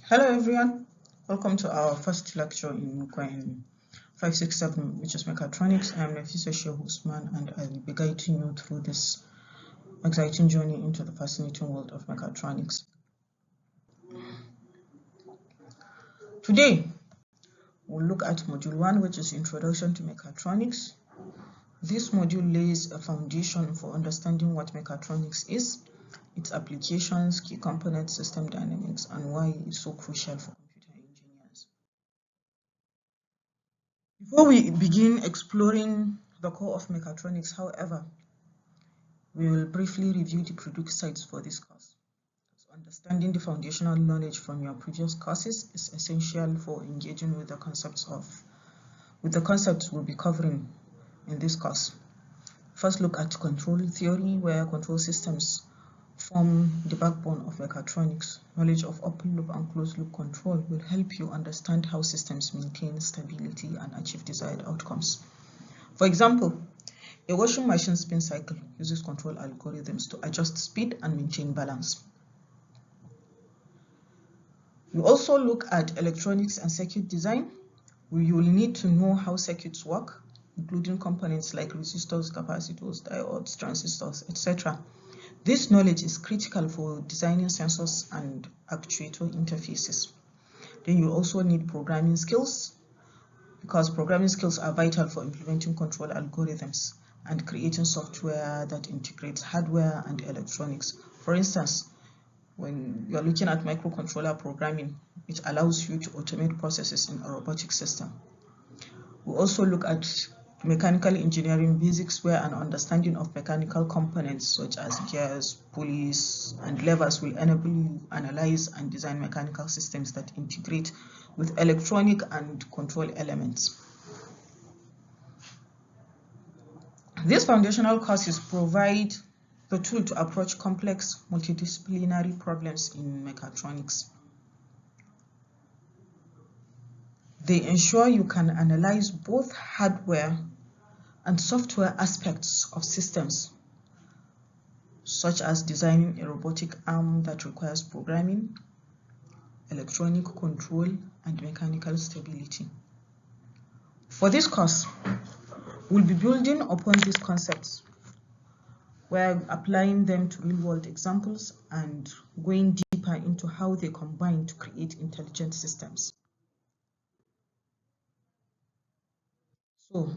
Hello everyone, welcome to our first lecture in COEN567, which is Mechatronics. I am Nafisa Sheikh Usman and I will be guiding you through this exciting journey into the fascinating world of mechatronics. Today, we'll look at Module 1, which is Introduction to Mechatronics. This module lays a foundation for understanding what mechatronics is, its applications, key components, system dynamics, and why it's so crucial for computer engineers. Before we begin exploring the core of mechatronics, however, we will briefly review the prerequisites for this course. So understanding the foundational knowledge from your previous courses is essential for engaging with the concepts we'll be covering in this course. First, look at control theory, where control systems form the backbone of mechatronics. Knowledge of open loop and closed loop control will help you understand how systems maintain stability and achieve desired outcomes. For example, a washing machine spin cycle uses control algorithms to adjust speed and maintain balance. We also look at electronics and circuit design, where you will need to know how circuits work, including components like resistors, capacitors, diodes, transistors, etc. This knowledge is critical for designing sensors and actuator interfaces. Then you also need programming skills, because programming skills are vital for implementing control algorithms and creating software that integrates hardware and electronics. For instance, when you're looking at microcontroller programming, it allows you to automate processes in a robotic system. We also look at mechanical engineering basics, where an understanding of mechanical components such as gears, pulleys, and levers will enable you to analyze and design mechanical systems that integrate with electronic and control elements. These foundational courses provide the tool to approach complex multidisciplinary problems in mechatronics. They ensure you can analyze both hardware and software aspects of systems, such as designing a robotic arm that requires programming, electronic control, and mechanical stability. For this course, we'll be building upon these concepts, we're applying them to real-world examples and going deeper into how they combine to create intelligent systems. So,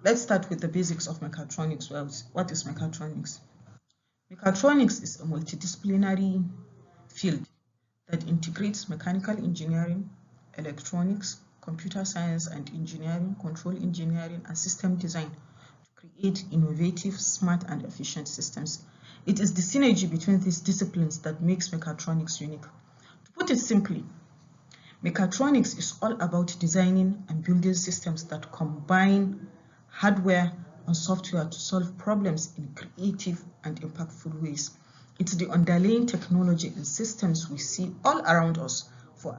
let's start with the basics of mechatronics. Well, what is mechatronics? Mechatronics is a multidisciplinary field that integrates mechanical engineering, electronics, computer science and engineering, control engineering, and system design to create innovative, smart, and efficient systems. It is the synergy between these disciplines that makes mechatronics unique. To put it simply, mechatronics is all about designing and building systems that combine hardware and software to solve problems in creative and impactful ways. It's the underlying technology and systems we see all around us,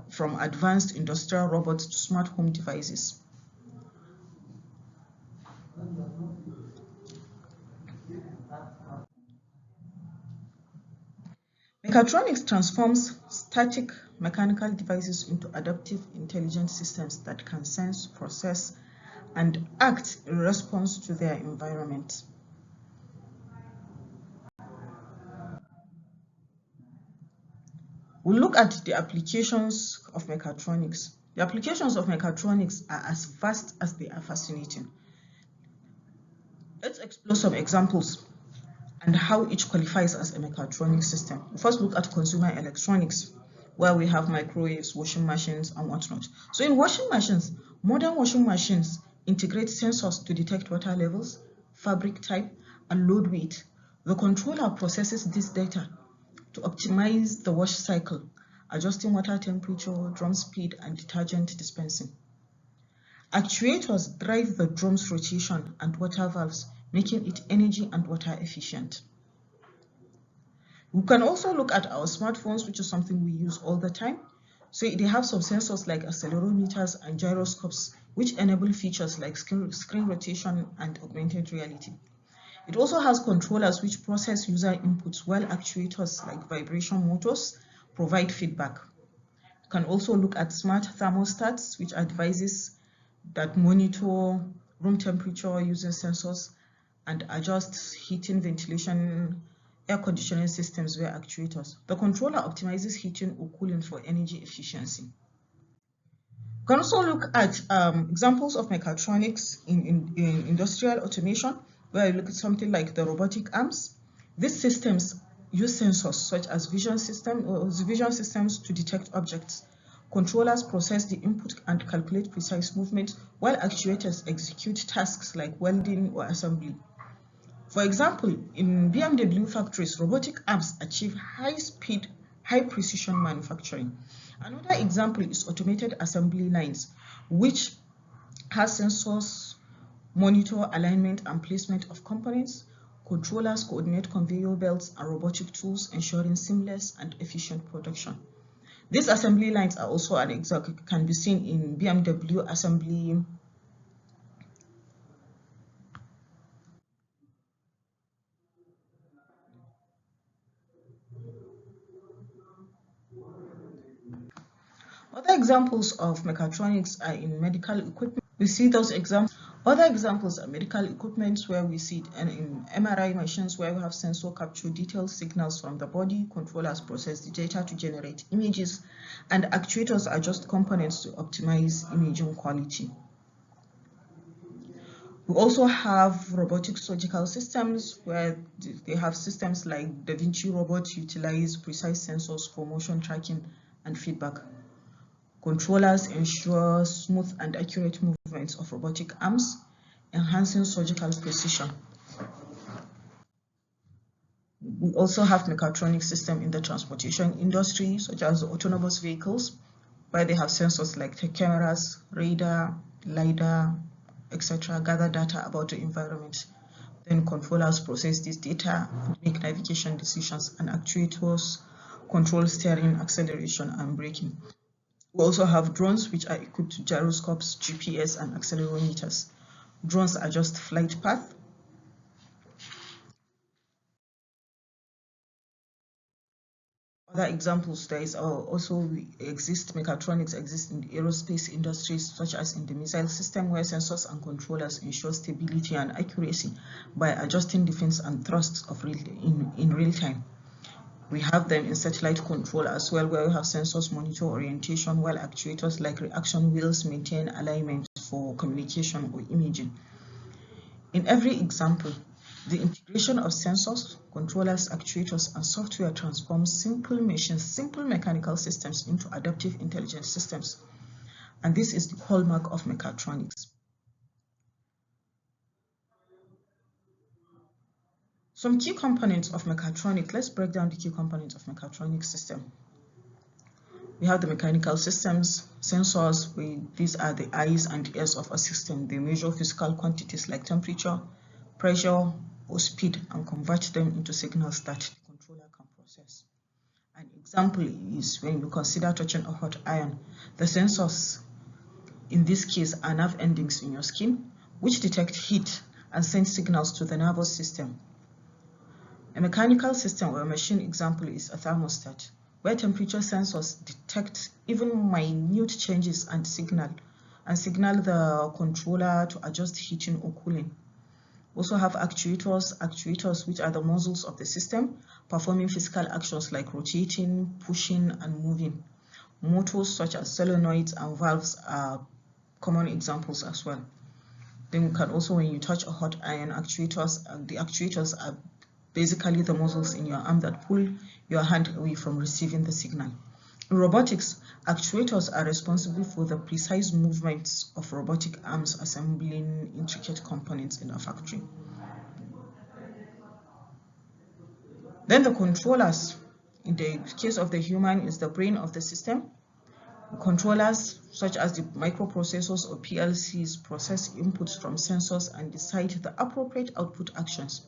from advanced industrial robots to smart home devices. Mechatronics transforms static mechanical devices into adaptive intelligent systems that can sense, process, and act in response to their environment. We'll look at the applications of mechatronics. The applications of mechatronics are as vast as they are fascinating. Let's explore some examples and how each qualifies as a mechatronic system. We'll first look at consumer electronics, where we have microwaves, washing machines, and whatnot. So in washing machines, modern washing machines integrate sensors to detect water levels, fabric type, and load weight. The controller processes this data to optimize the wash cycle, adjusting water temperature, drum speed, and detergent dispensing. Actuators drive the drum's rotation and water valves, making it energy and water efficient. We can also look at our smartphones, which is something we use all the time. So they have some sensors like accelerometers and gyroscopes, which enable features like screen rotation and augmented reality. It also has controllers which process user inputs, while actuators like vibration motors provide feedback. You can also look at smart thermostats, which are devices that monitor room temperature using sensors and adjust heating, ventilation, air conditioning systems via actuators. The controller optimizes heating or cooling for energy efficiency. You can also look at examples of mechatronics in industrial automation, where you look at something like the robotic arms. These systems use sensors such as vision systems to detect objects. Controllers process the input and calculate precise movement, while actuators execute tasks like welding or assembly. For example, in BMW factories, robotic arms achieve high speed, high precision manufacturing. Another example is automated assembly lines, which has sensors monitor alignment and placement of components. Controllers coordinate conveyor belts and robotic tools, ensuring seamless and efficient production. These assembly lines are also an example, can be seen in BMW assembly. Other examples of mechatronics are in medical equipment. We see those examples. Other examples are medical equipment, where we see it, and in MRI machines, where we have sensor capture detailed signals from the body, controllers process the data to generate images, and actuators adjust components to optimize imaging quality. We also have robotic surgical systems, where they have systems like Da Vinci robots utilize precise sensors for motion tracking and feedback. Controllers ensure smooth and accurate movements of robotic arms, enhancing surgical precision. We also have mechatronic systems in the transportation industry, such as autonomous vehicles, where they have sensors like the cameras, radar, LiDAR, etc., gather data about the environment. Then controllers process this data and make navigation decisions, and actuators control steering, acceleration, and braking. We also have drones, which are equipped with gyroscopes, GPS, and accelerometers. Drones adjust flight path. Other examples, there is also mechatronics exist in the aerospace industries, such as in the missile system, where sensors and controllers ensure stability and accuracy by adjusting defense and thrusts in real time. We have them in satellite control as well, where we have sensors monitor orientation, while actuators like reaction wheels maintain alignment for communication or imaging. In every example, the integration of sensors, controllers, actuators, and software transforms simple machines, simple mechanical systems into adaptive intelligent systems. And this is the hallmark of mechatronics. Some key components of mechatronics. Let's break down the key components of mechatronics system. We have the mechanical systems, sensors. These are the eyes and ears of a system. They measure physical quantities like temperature, pressure, or speed, and convert them into signals that the controller can process. An example is when you consider touching a hot iron. The sensors in this case are nerve endings in your skin, which detect heat and send signals to the nervous system. A mechanical system or a machine example is a thermostat, where temperature sensors detect even minute changes and signal the controller to adjust heating or cooling. Also have actuators which are the muscles of the system, performing physical actions like rotating, pushing, and moving. Motors such as solenoids and valves are common examples as well. Then we can also, when you touch a hot iron, the actuators are basically the muscles in your arm that pull your hand away from receiving the signal. In robotics, actuators are responsible for the precise movements of robotic arms assembling intricate components in a factory. Then the controllers, in the case of the human, is the brain of the system. Controllers such as the microprocessors or PLCs process inputs from sensors and decide the appropriate output actions.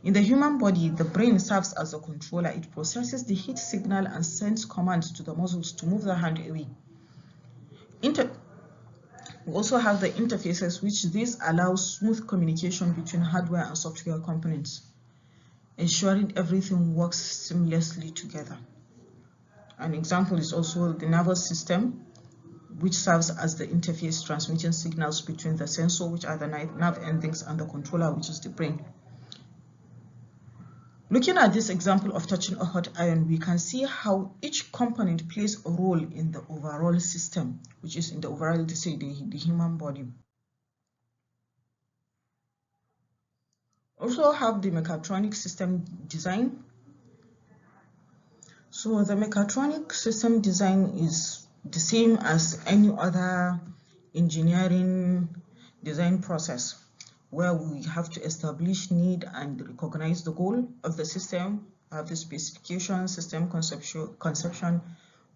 In the human body, the brain serves as a controller. It processes the heat signal and sends commands to the muscles to move the hand away. We We also have the interfaces, which this allows smooth communication between hardware and software components, ensuring everything works seamlessly together. An example is also the nervous system, which serves as the interface transmitting signals between the sensor, which are the nerve endings, and the controller, which is the brain. Looking at this example of touching a hot iron, we can see how each component plays a role in the overall system, which is in the overall, say, the human body. Also have the mechatronic system design. So the mechatronic system design is the same as any other engineering design process, where we have to establish need and recognize the goal of the system, have the specification, system conception,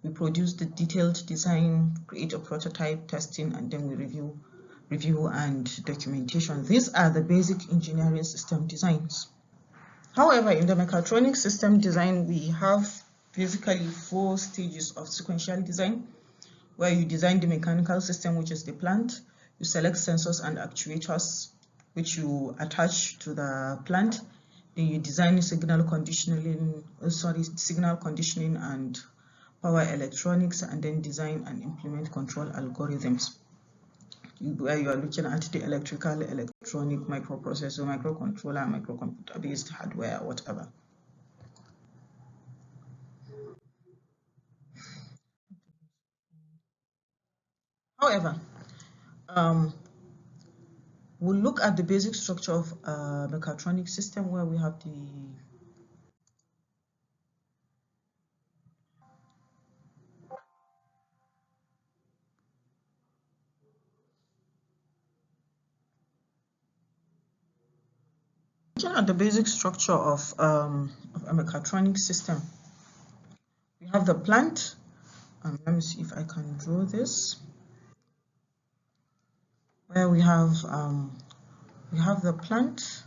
we produce the detailed design, create a prototype, testing, and then we review and documentation. These are the basic engineering system designs. However, in the mechatronic system design, we have basically 4 stages of sequential design, where you design the mechanical system, which is the plant, you select sensors and actuators, which you attach to the plant, then you design signal conditioning and power electronics, and then design and implement control algorithms, where you are looking at the electrical, electronic, microprocessor, microcontroller, microcomputer based hardware, whatever. However, we'll look at the basic structure of a mechatronic system, where we have the basic structure of a mechatronic system. We have the plant. Let me see if I can draw this. Where we have the plant,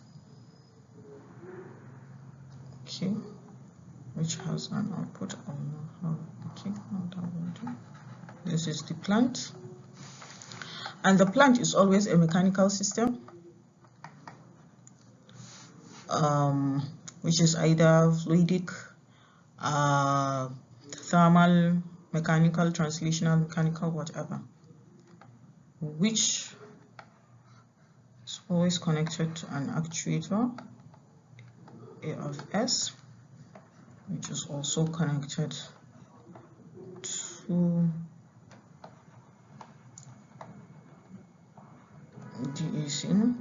okay, which has an output. Okay, this is the plant, and the plant is always a mechanical system, which is either fluidic, thermal, mechanical, translational, mechanical, whatever, which is always connected to an actuator, A of S, which is also connected to DAC,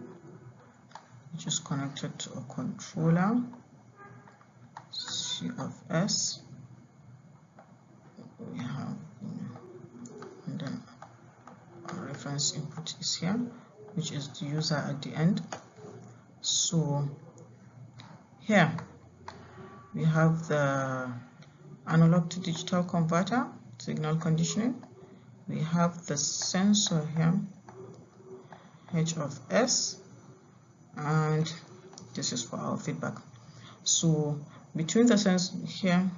which is connected to a controller, C of S. We have, and then our reference input is here, which is the user at the end. So here we have the analog to digital converter, signal conditioning. We have the sensor here, H of S, and this is for our feedback. So between the sensor here,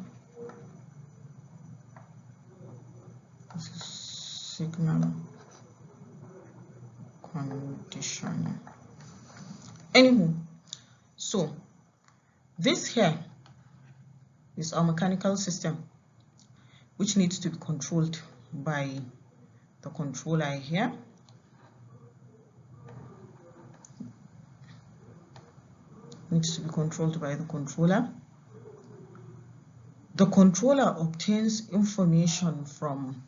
this is signal conditioning. Anywho, so this here is our mechanical system, which needs to be controlled by the controller here. Needs to be controlled by the controller. The controller obtains information from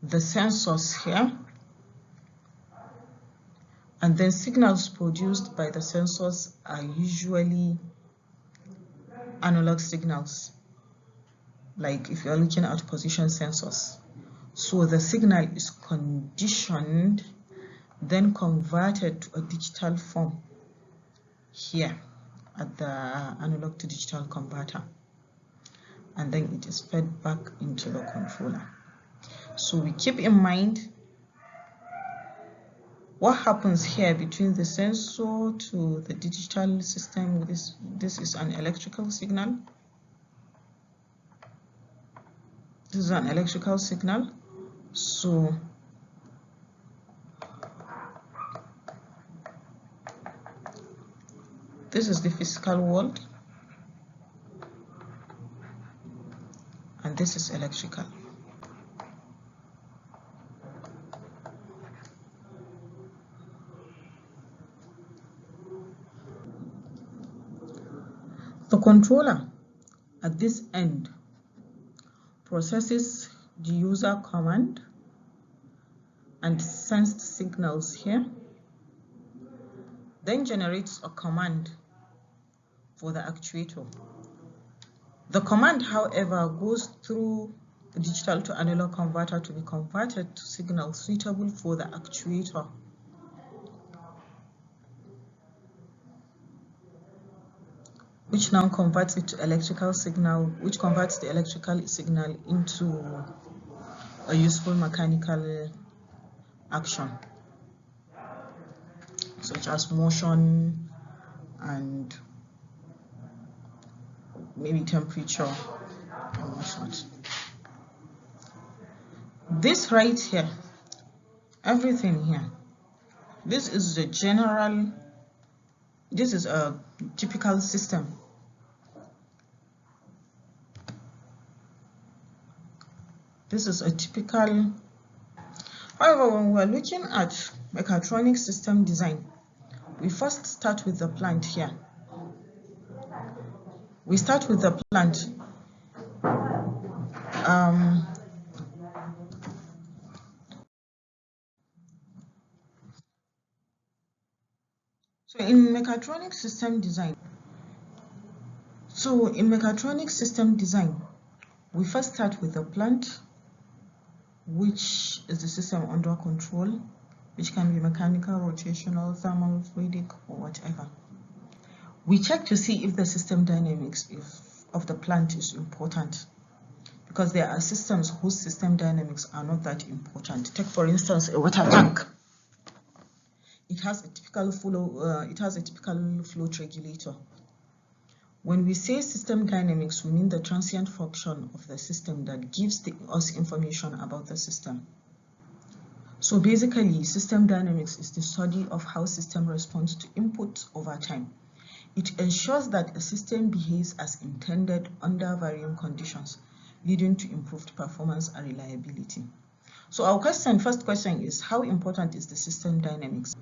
the sensors here, and then signals produced by the sensors are usually analog signals, like if you are looking at position sensors. So the signal is conditioned, then converted to a digital form here at the analog to digital converter, and then it is fed back into the controller. So we keep in mind what happens here between the sensor to the digital system. This is an electrical signal. This is an electrical signal. So This is the physical world, and this is electrical. The controller at this end processes the user command and sensed signals here, then generates a command for the actuator. The command, however, goes through the digital to analog converter to be converted to signals suitable for the actuator. Which now converts it to electrical signal, which converts the electrical signal into a useful mechanical action, such as motion and maybe temperature and whatnot. This right here, everything here, this is the general, this is a typical system. This is a typical. However, when we're looking at mechatronic system design, we first start with the plant here. We start with the plant. So in mechatronic system design, we first start with the plant, which is the system under control, which can be mechanical, rotational, thermal, fluidic, or whatever. We check to see if the system dynamics of the plant is important, because there are systems whose system dynamics are not that important. Take for instance a water tank. It has a typical float regulator. When we say system dynamics, we mean the transient function of the system that gives us information about the system. So basically, system dynamics is the study of how system responds to input over time. It ensures that a system behaves as intended under varying conditions, leading to improved performance and reliability. So our first question is, how important is the system dynamics?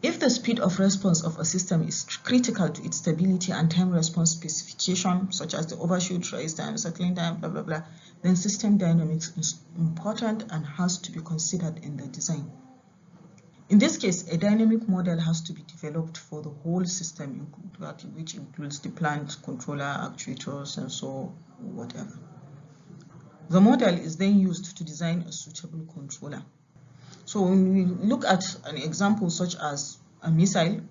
If the speed of response of a system is critical to its stability and time response specification, such as the overshoot, rise time, settling time, blah, blah, blah, then system dynamics is important and has to be considered in the design. In this case, a dynamic model has to be developed for the whole system, which includes the plant, controller, actuator, sensor, whatever. The model is then used to design a suitable controller. So when we look at an example such as a missile,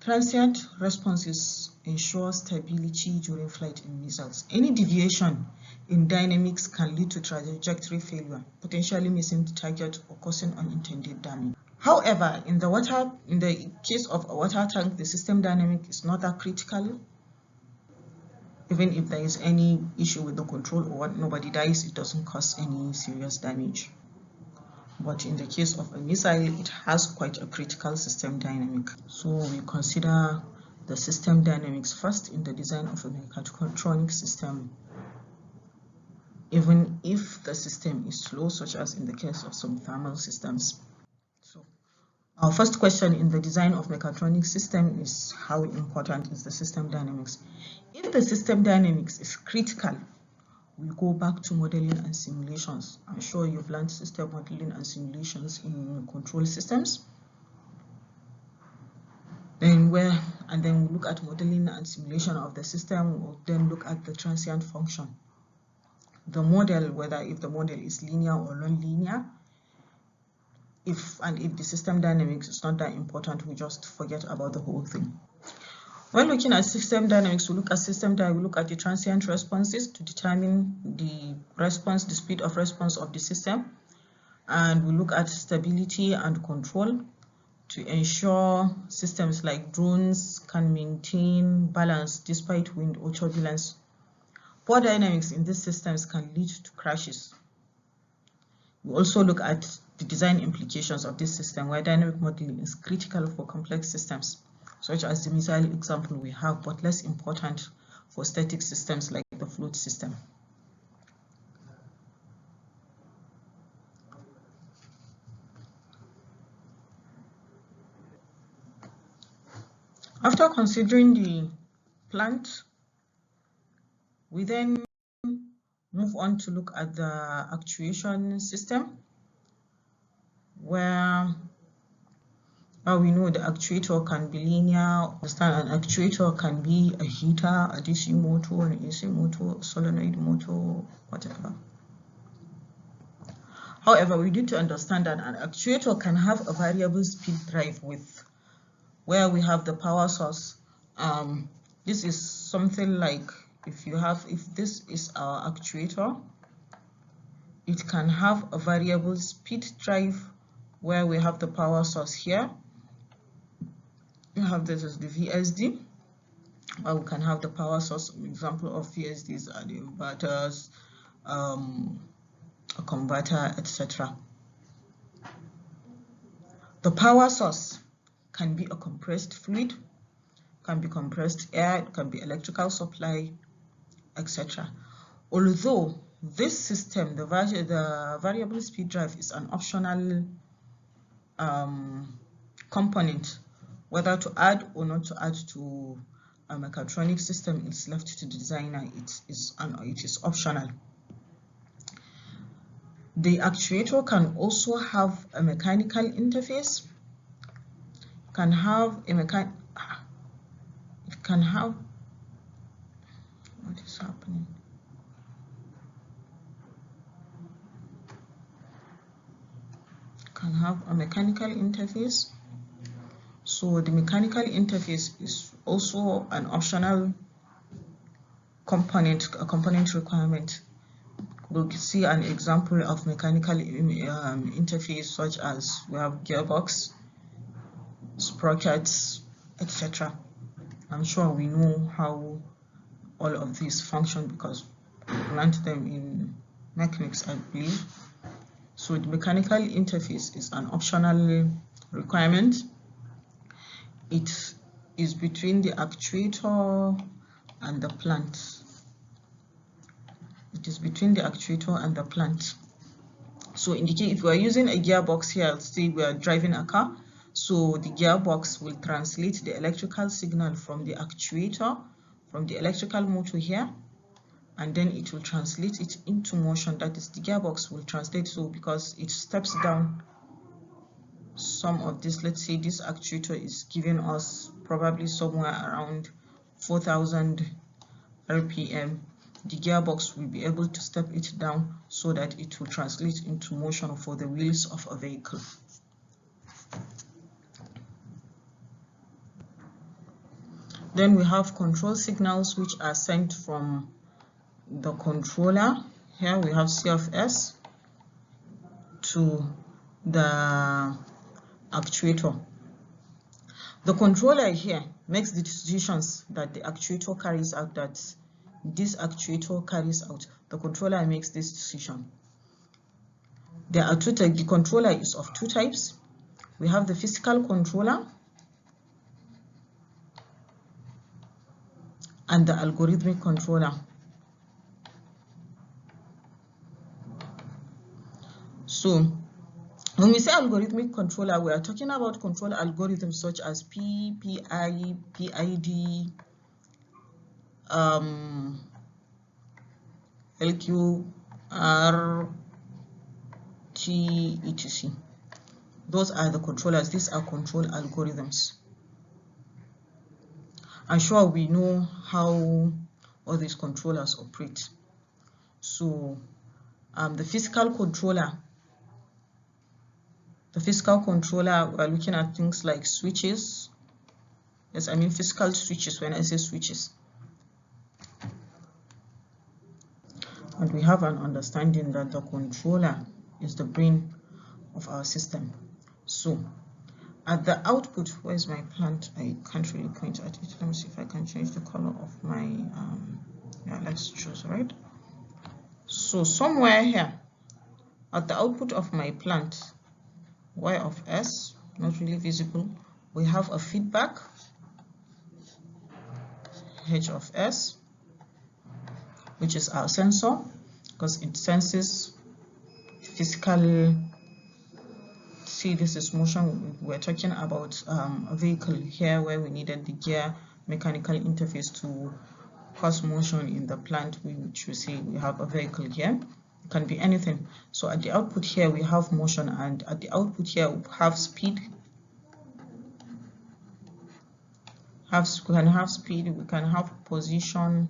transient responses ensure stability during flight in missiles. Any deviation in dynamics can lead to trajectory failure, potentially missing the target or causing unintended damage. However, in the case of a water tank, the system dynamic is not that critical. Even if there is any issue with the control or what, nobody dies, it doesn't cause any serious damage. But in the case of a missile, it has quite a critical system dynamic. So we consider the system dynamics first in the design of a mechatronic system, even if the system is slow, such as in the case of some thermal systems. So our first question in the design of mechatronic system is, how important is the system dynamics? If the system dynamics is critical, we go back to modeling and simulations. I'm sure you've learned system modeling and simulations in control systems. Then we look at modeling and simulation of the system. We'll then look at the transient function. The model, if the model is linear or non-linear. If the system dynamics is not that important, we just forget about the whole thing. When looking at system dynamics, we look at the transient responses to determine the speed of response of the system, and we look at stability and control to ensure systems like drones can maintain balance despite wind or turbulence. Poor dynamics in these systems can lead to crashes. We also look at the design implications of this system, where dynamic modeling is critical for complex systems. such as the missile example we have, but less important for static systems like the fluid system. After considering the plant, we then move on to look at the actuation system, where we know the actuator can be linear. Understand an actuator can be a heater, a DC motor, an AC motor, a solenoid motor, whatever. However, we need to understand that an actuator can have a variable speed drive where we have the power source. This is something like if this is our actuator, it can have a variable speed drive where we have the power source here. You have this as the VSD, or we can have the power source. Example of VSDs are the inverters, a converter, etc. The power source can be a compressed fluid, can be compressed air, it can be electrical supply, etc. Although this system, the variable speed drive, is an optional component, whether to add or not to add to a mechatronic system is left to the designer. It is optional. The actuator can also have a mechanical interface. What is happening? Can have a mechanical interface. So the mechanical interface is also an optional component, a component requirement. We'll see an example of mechanical interface, such as we have gearbox, sprockets, etc. I'm sure we know how all of these function because we learned them in mechanics, I believe. So the mechanical interface is an optional requirement. It is between the actuator and the plant. It is between the actuator and the plant. So in the case, if we are using a gearbox here, say we are driving a car, so the gearbox will translate the electrical signal from the actuator, from the electrical motor here, and then it will translate it into motion. That is, the gearbox will translate. So because it steps down some of this, let's say this actuator is giving us probably somewhere around 4,000 RPM, the gearbox will be able to step it down so that it will translate into motion for the wheels of a vehicle. Then we have control signals which are sent from the controller. Here we have CFS to the actuator. The controller here makes the decisions that the actuator carries out, that this actuator carries out. The controller makes this decision. There are two types. The controller is of two types. We have the physical controller and the algorithmic controller. So when we say algorithmic controller, we are talking about control algorithms such as P, PI, PID, LQ, R, T, etc. Those are the controllers. These are control algorithms. I'm sure we know how all these controllers operate. So the physical controller, we're looking at things like switches. Yes, I mean physical switches when I say switches. And we have an understanding that the controller is the brain of our system. So at the output, where's my plant? I can't really point at it. Let me see if I can change the color of my yeah, let's choose, right? So somewhere here at the output of my plant, Y of S, not really visible, we have a feedback. H of S, which is our sensor, because it senses physical. See, this is motion. We're talking about a vehicle here where we needed the gear mechanical interface to cause motion in the plant, which we see we have a vehicle here. It can be anything. So at the output here we have motion, and at the output here we have speed. We can have speed, we can have position,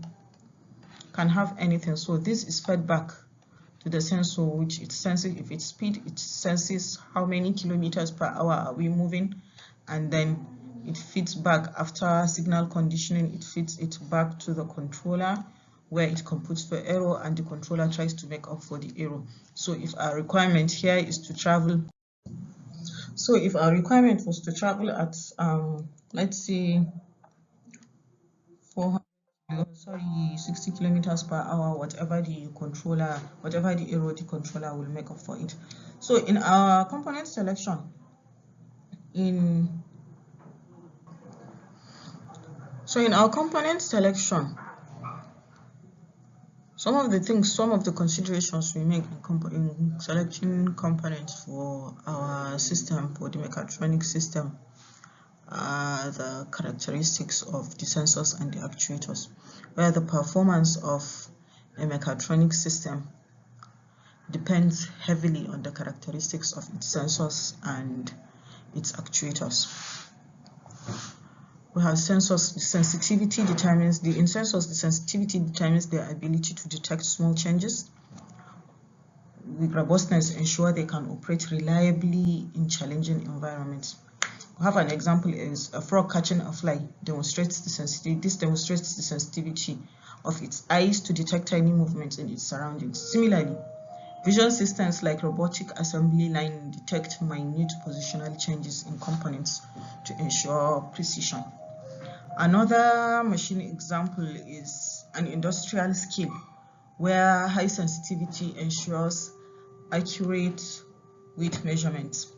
can have anything. So this is fed back to the sensor, which it senses. If it's speed, it senses how many kilometers per hour are we moving, and then it feeds back after signal conditioning. It feeds it back to the controller, where it computes the error and the controller tries to make up for the error. So if our requirement here is to travel, so if our requirement was to travel at let's say 60 kilometers per hour, whatever the error the controller will make up for it. So in our component selection, some of the considerations we make in selecting components for our system, for the mechatronic system, are the characteristics of the sensors and the actuators, where the performance of a mechatronic system depends heavily on the characteristics of its sensors and its actuators. We have sensors. The sensitivity determines the sensitivity determines their ability to detect small changes. With robustness, ensure they can operate reliably in challenging environments. We have an example is a frog catching a fly. Demonstrates the sensitivity. This demonstrates the sensitivity of its eyes to detect tiny movements in its surroundings. Similarly, vision systems like robotic assembly line detect minute positional changes in components to ensure precision. Another machine example is an industrial scale, where high sensitivity ensures accurate weight measurements,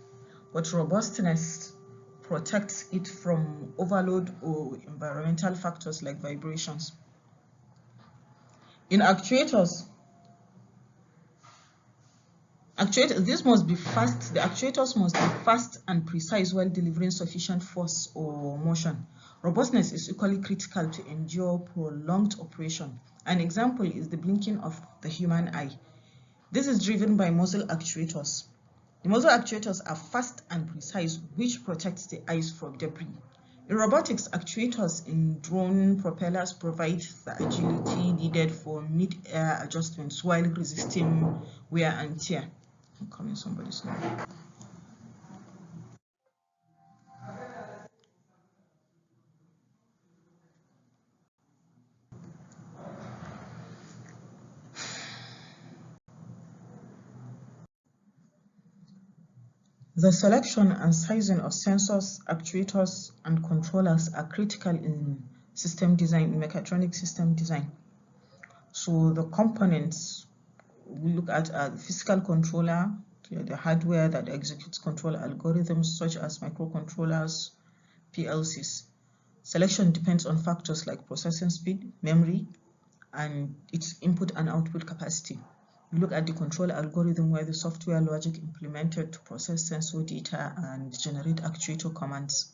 but robustness protects it from overload or environmental factors like vibrations. In actuators, this must be fast. The actuators must be fast and precise while delivering sufficient force or motion. Robustness is equally critical to endure prolonged operation. An example is the blinking of the human eye. This is driven by muzzle actuators. The muzzle actuators are fast and precise, which protects the eyes from debris. In robotics, actuators in drone propellers provide the agility needed for mid-air adjustments while resisting wear and tear. I'm coming, somebody's name. The selection and sizing of sensors, actuators, and controllers are critical in system design, in mechatronic system design. So the components we look at are the physical controller, the hardware that executes control algorithms such as microcontrollers, PLCs. Selection depends on factors like processing speed, memory, and its input and output capacity. We look at the control algorithm, where the software logic implemented to process sensor data and generate actuator commands.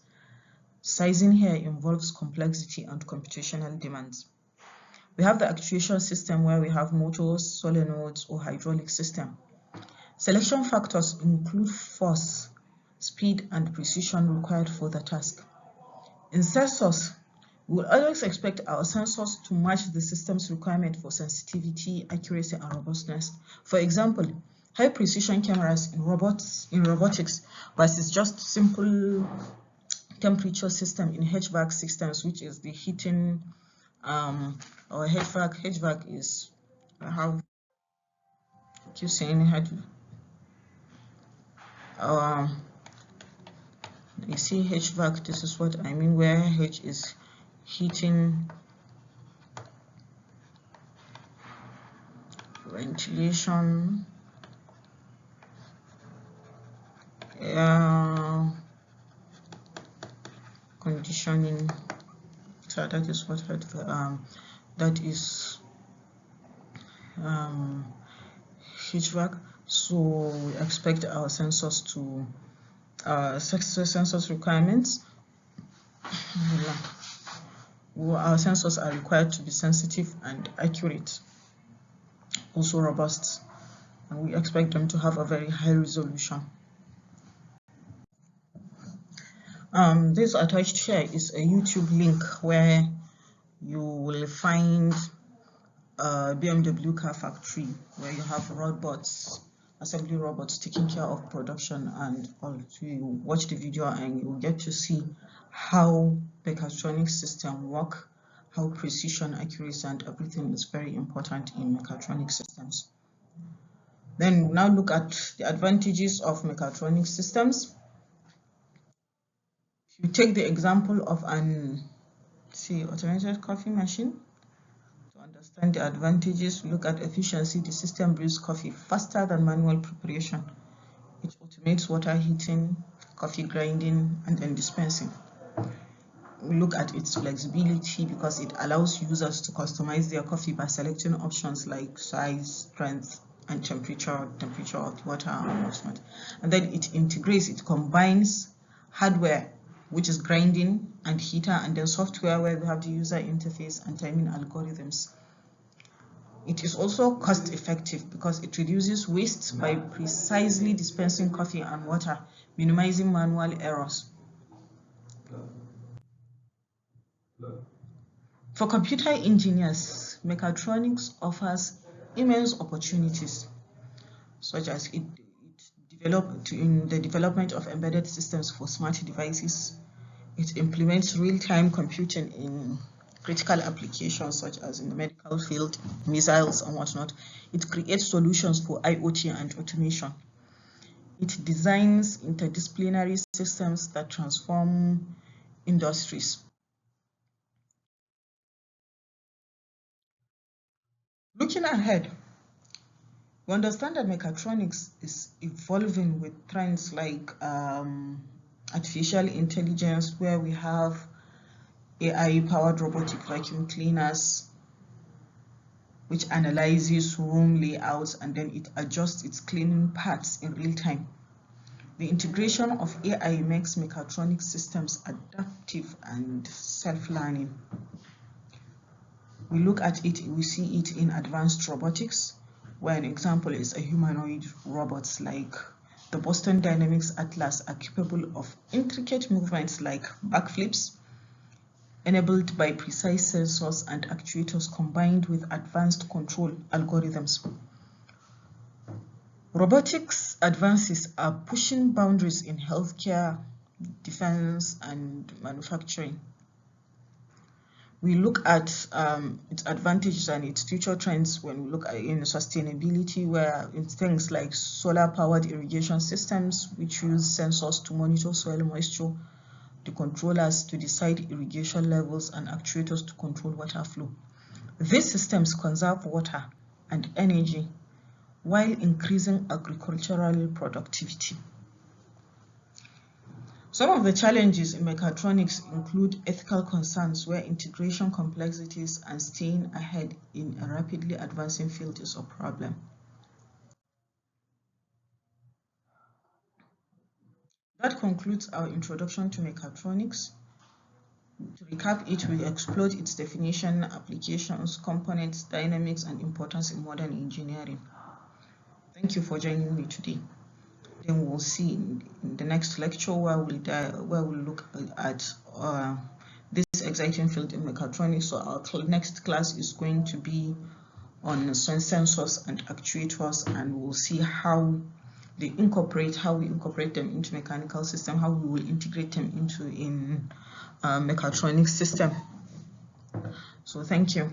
Sizing here involves complexity and computational demands. We have the actuation system, where we have motors, solenoids, or hydraulic system. Selection factors include force, speed, and precision required for the task. In sensors, we will always expect our sensors to match the system's requirement for sensitivity, accuracy, and robustness. For example, high precision cameras in robotics versus just simple temperature system in HVAC systems, which is the heating or HVAC. HVAC is how keep saying you see HVAC, this is what I mean, where H is heating, ventilation, air conditioning, temperature. That is what that is HVAC. So we expect our sensors to sensors requirements. Our sensors are required to be sensitive and accurate, also robust, and we expect them to have a very high resolution. This attached here is a YouTube link where you will find a BMW car factory where you have robots, assembly robots taking care of production and all. So you watch the video and you get to see how mechatronics system work, how precision, accuracy, and everything is very important in mechatronic systems. Then now look at the advantages of mechatronic systems. If you take the example of an, say, automated coffee machine, to understand the advantages, look at efficiency. The system brews coffee faster than manual preparation. It automates water heating, coffee grinding, and then dispensing. We look at its flexibility because it allows users to customize their coffee by selecting options like size, strength, and temperature of the water and whatnot. And then it integrates, it combines hardware, which is grinding and heater, and then software where we have the user interface and timing algorithms. It is also cost effective because it reduces waste by precisely dispensing coffee and water, minimizing manual errors. For computer engineers, mechatronics offers immense opportunities, such as in the development of embedded systems for smart devices. It implements real-time computing in critical applications such as in the medical field, missiles and whatnot. It creates solutions for IoT and automation. It designs interdisciplinary systems that transform industries. Looking ahead, we understand that mechatronics is evolving with trends like artificial intelligence, where we have AI-powered robotic vacuum cleaners, which analyzes room layouts and then it adjusts its cleaning paths in real time. The integration of AI makes mechatronic systems adaptive and self-learning. We look at it, we see it in advanced robotics, where an example is a humanoid robots like the Boston Dynamics Atlas are capable of intricate movements like backflips, enabled by precise sensors and actuators combined with advanced control algorithms. Robotics advances are pushing boundaries in healthcare, defense, and manufacturing. We look at its advantages and its future trends when we look at in sustainability, where it's things like solar-powered irrigation systems, which use sensors to monitor soil moisture, the controllers to decide irrigation levels, and actuators to control water flow. These systems conserve water and energy while increasing agricultural productivity. Some of the challenges in mechatronics include ethical concerns, where integration complexities and staying ahead in a rapidly advancing field is a problem. That concludes our introduction to mechatronics. To recap it, we explored its definition, applications, components, dynamics, and importance in modern engineering. Thank you for joining me today. Then we'll see in the next lecture where we'll look at this exciting field in mechatronics. So our next class is going to be on sensors and actuators, and we'll see how we incorporate them into mechanical system, how we will integrate them into mechatronics system. So thank you.